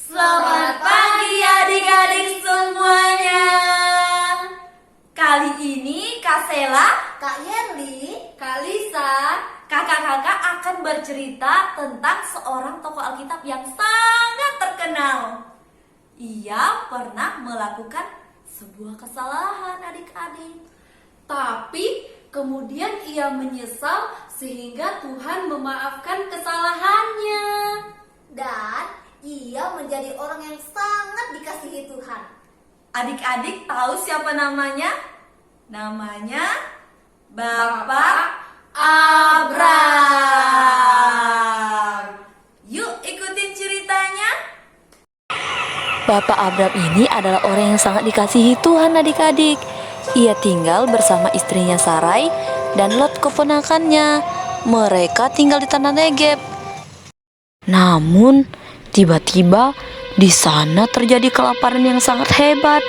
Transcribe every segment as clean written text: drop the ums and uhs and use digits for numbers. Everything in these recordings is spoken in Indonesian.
Selamat pagi adik-adik semuanya. Kali ini Kak Sela, Kak Yerli, Kak Lisa, kakak-kakak akan bercerita tentang seorang tokoh Alkitab yang sangat terkenal. Ia pernah melakukan sebuah kesalahan adik-adik, tapi kemudian ia menyesal sehingga Tuhan memaafkan kesalahannya. dan ia menjadi orang yang sangat dikasihi Tuhan. Adik-adik tahu siapa namanya? Namanya Bapak Abram. Yuk ikutin ceritanya. Bapak Abram ini adalah orang yang sangat dikasihi Tuhan adik-adik. Ia tinggal bersama istrinya Sarai dan Lot keponakannya. Mereka tinggal di tanah Negeb. Namun, tiba-tiba di sana terjadi kelaparan yang sangat hebat.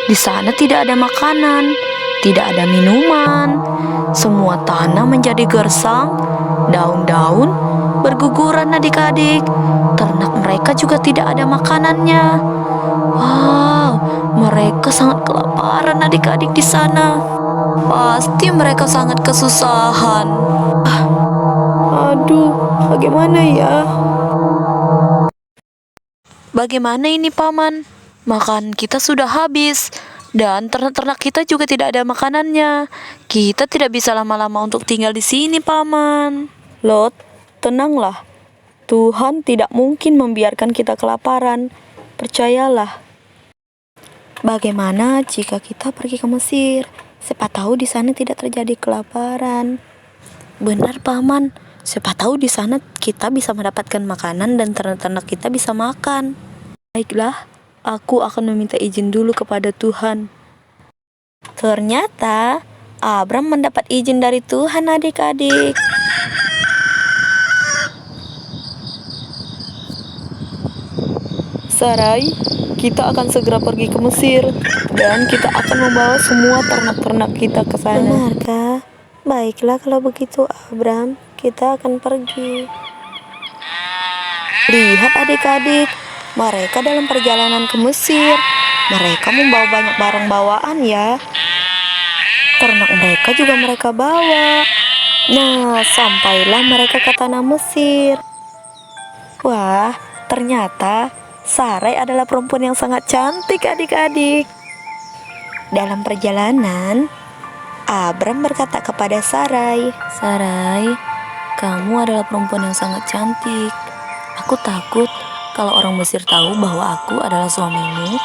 Di sana tidak ada makanan, tidak ada minuman. Semua tanah menjadi gersang, daun-daun berguguran adik-adik. Ternak mereka juga tidak ada makanannya. Wow, mereka sangat kelaparan adik-adik di sana. Pasti mereka sangat kesusahan. Aduh, bagaimana ya? Bagaimana ini paman? Makan kita sudah habis dan ternak-ternak kita juga tidak ada makanannya. Kita tidak bisa lama-lama untuk tinggal di sini, paman. Lot, tenanglah. Tuhan tidak mungkin membiarkan kita kelaparan. Percayalah. Bagaimana jika kita pergi ke Mesir? Siapa tahu di sana tidak terjadi kelaparan. Benar, paman. Siapa tahu di sana kita bisa mendapatkan makanan dan ternak-ternak kita bisa makan. Baiklah, aku akan meminta izin dulu kepada Tuhan. Ternyata Abram mendapat izin dari Tuhan adik-adik. Sarai, kita akan segera pergi ke Mesir dan kita akan membawa semua ternak-ternak kita ke sana. Benarkah? Baiklah kalau begitu Abram, kita akan pergi. Lihat adik-adik, mereka dalam perjalanan ke Mesir. Mereka membawa banyak barang bawaan ya. Ternak mereka juga mereka bawa. Nah, sampailah mereka ke tanah Mesir. Wah, ternyata Sarai adalah perempuan yang sangat cantik adik-adik. Dalam perjalanan, Abram berkata kepada Sarai, "Sarai, kamu adalah perempuan yang sangat cantik. Aku takut kalau orang Mesir tahu bahwa aku adalah suamimu,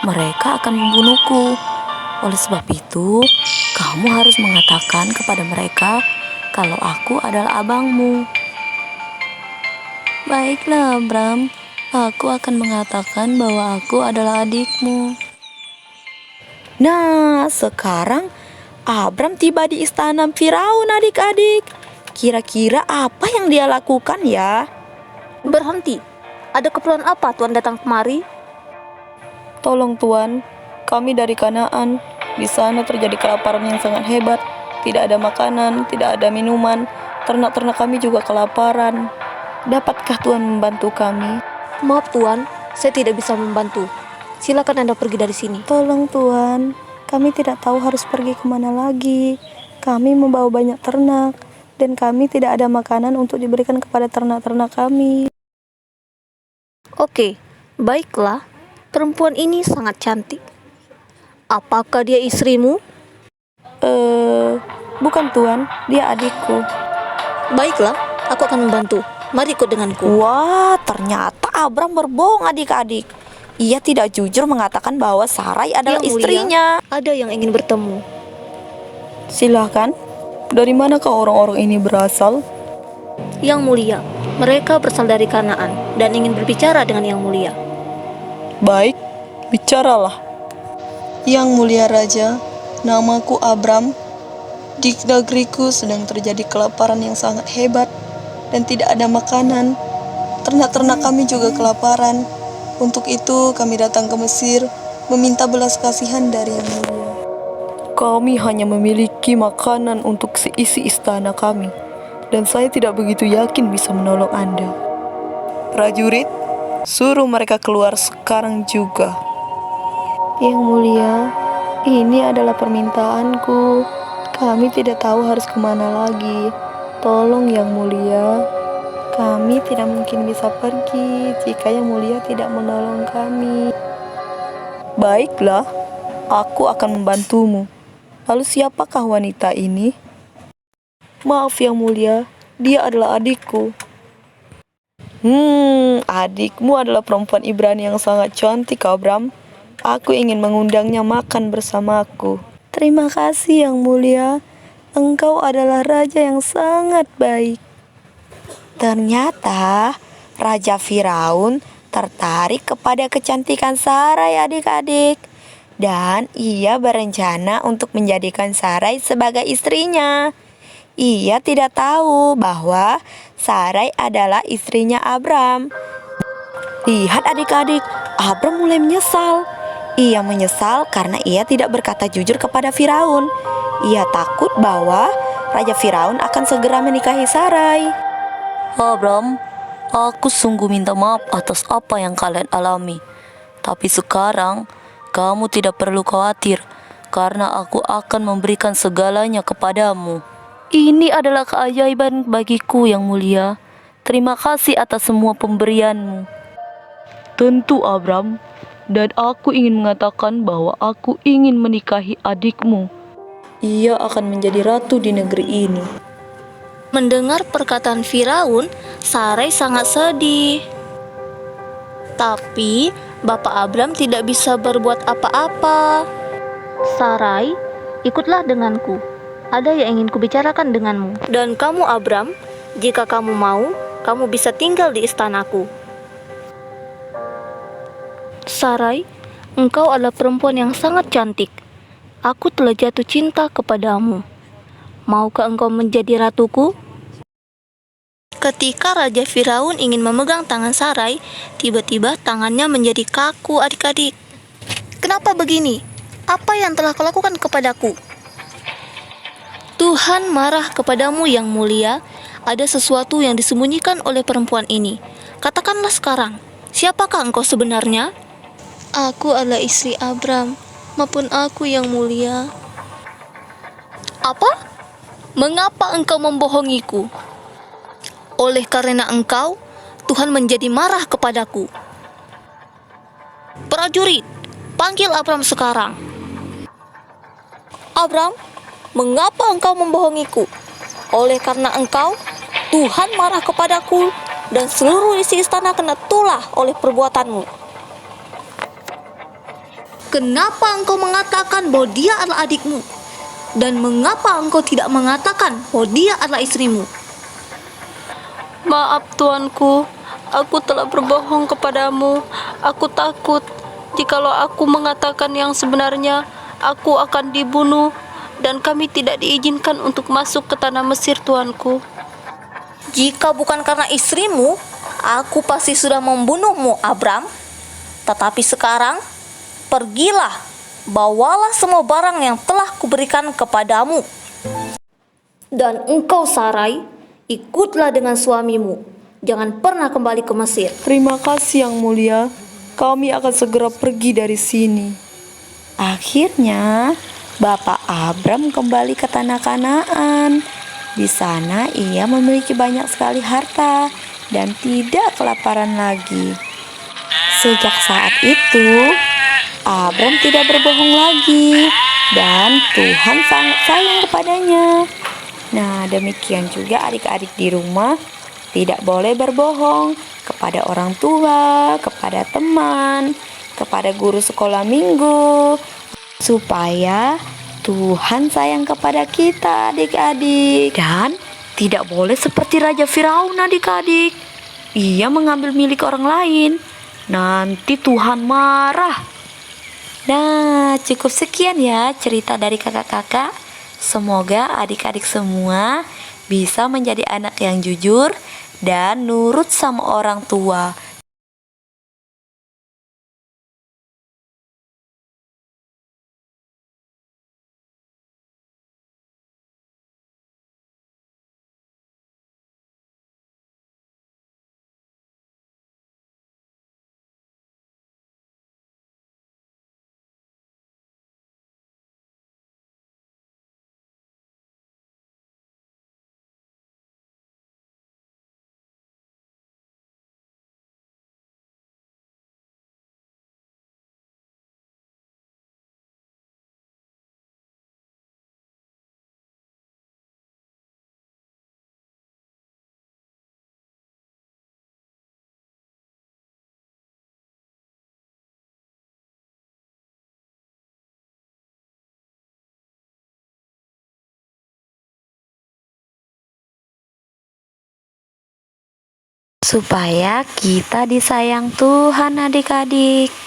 mereka akan membunuhku. Oleh sebab itu, kamu harus mengatakan kepada mereka kalau aku adalah abangmu." Baiklah, Abram. Aku akan mengatakan bahwa aku adalah adikmu. Nah, sekarang Abram tiba di istana Firaun adik-adik. Kira-kira apa yang dia lakukan ya? Berhenti. Ada keperluan apa Tuhan datang kemari? Tolong Tuan, kami dari Kanaan. Di sana terjadi kelaparan yang sangat hebat. Tidak ada makanan, tidak ada minuman. Ternak-ternak kami juga kelaparan. Dapatkah Tuhan membantu kami? Maaf Tuan, saya tidak bisa membantu. Silakan Anda pergi dari sini. Tolong Tuan, kami tidak tahu harus pergi kemana lagi. Kami membawa banyak ternak, dan kami tidak ada makanan untuk diberikan kepada ternak-ternak kami. Oke, baiklah. Perempuan ini sangat cantik. Apakah dia istrimu? Bukan Tuan, dia adikku. Baiklah, aku akan membantu. Mari ikut denganku. Wah, ternyata Abram berbohong adik-adik. Ia tidak jujur mengatakan bahwa Sarai adalah Yang mulia, istrinya. ada yang ingin bertemu. Silahkan, dari manakah orang-orang ini berasal? Yang mulia, mereka berasal dari Kanaan dan ingin berbicara dengan yang mulia. Baik, bicaralah. Yang mulia Raja, namaku Abram. Di negeriku sedang terjadi kelaparan yang sangat hebat dan tidak ada makanan. Ternak-ternak kami juga kelaparan. Untuk itu kami datang ke Mesir meminta belas kasihan dari yang mulia. Kami hanya memiliki makanan untuk seisi istana kami, dan saya tidak begitu yakin bisa menolong Anda. Prajurit, Suruh mereka keluar sekarang juga. Yang mulia, ini adalah permintaanku. Kami tidak tahu harus kemana lagi. Tolong yang mulia. Kami tidak mungkin bisa pergi jika yang mulia tidak menolong kami. Baiklah, aku akan membantumu. Lalu siapakah wanita ini? Maaf yang mulia, dia adalah adikku. Adikmu adalah perempuan Ibrani yang sangat cantik, Abram. Aku ingin mengundangnya makan bersamaku. Terima kasih yang mulia. Engkau adalah raja yang sangat baik. Ternyata Raja Firaun tertarik kepada kecantikan Sarai, adik-adik. Dan ia berencana untuk menjadikan Sarai sebagai istrinya. Ia tidak tahu bahwa Sarai adalah istrinya Abram. Lihat adik-adik, Abram mulai menyesal. Ia menyesal karena ia tidak berkata jujur kepada Firaun. Ia takut bahwa Raja Firaun akan segera menikahi Sarai. Abram, aku sungguh minta maaf atas apa yang kalian alami. Tapi sekarang, kamu tidak perlu khawatir, karena aku akan memberikan segalanya kepadamu. Ini adalah keajaiban bagiku yang mulia. Terima kasih atas semua pemberianmu. Tentu Abram, dan aku ingin mengatakan bahwa aku ingin menikahi adikmu. Ia akan menjadi ratu di negeri ini. Mendengar perkataan Firaun, Sarai sangat sedih. Tapi Bapak Abram tidak bisa berbuat apa-apa. Sarai, ikutlah denganku. Ada yang ingin kubicarakan denganmu. Dan kamu Abram, jika kamu mau, kamu bisa tinggal di istanaku. Sarai, engkau adalah perempuan yang sangat cantik. Aku telah jatuh cinta kepadamu. Maukah engkau menjadi ratuku? Ketika Raja Firaun ingin memegang tangan Sarai, tiba-tiba tangannya menjadi kaku, adik-adik. Kenapa begini? Apa yang telah kau lakukan kepadaku? Tuhan marah kepadamu yang mulia. Ada sesuatu yang disembunyikan oleh perempuan ini. Katakanlah sekarang, siapakah engkau sebenarnya? Aku adalah istri Abram, maupun aku yang mulia. Apa? Mengapa engkau membohongiku? Oleh karena engkau, Tuhan menjadi marah kepadaku. Prajurit, panggil Abram sekarang. Abram, mengapa engkau membohongiku? Oleh karena engkau, Tuhan marah kepadaku, dan seluruh isi istana kena tulah oleh perbuatanmu. Kenapa engkau mengatakan bahwa dia adalah adikmu? Dan mengapa engkau tidak mengatakan bahwa dia adalah istrimu? Maaf tuanku, aku telah berbohong kepadamu. Aku takut jikalau aku mengatakan yang sebenarnya, aku akan dibunuh, dan kami tidak diizinkan untuk masuk ke tanah Mesir, tuanku. Jika bukan karena istrimu, aku pasti sudah membunuhmu, Abram. Tetapi sekarang, pergilah, bawalah semua barang yang telah kuberikan kepadamu. Dan engkau, Sarai, ikutlah dengan suamimu. Jangan pernah kembali ke Mesir. Terima kasih yang mulia. Kami akan segera pergi dari sini. Akhirnya, Bapak Abram kembali ke tanah Kanaan. Di sana ia memiliki banyak sekali harta dan tidak kelaparan lagi. Sejak saat itu, Abram tidak berbohong lagi dan Tuhan sangat sayang kepadanya. Nah, demikian juga adik-adik di rumah tidak boleh berbohong kepada orang tua, kepada teman, kepada guru sekolah minggu, supaya Tuhan sayang kepada kita, adik-adik. Dan tidak boleh seperti Raja Firaun, adik-adik. Ia mengambil milik orang lain. Nanti Tuhan marah. Nah, cukup sekian ya cerita dari kakak-kakak. Semoga adik-adik semua bisa menjadi anak yang jujur dan nurut sama orang tua. supaya kita disayang Tuhan adik-adik.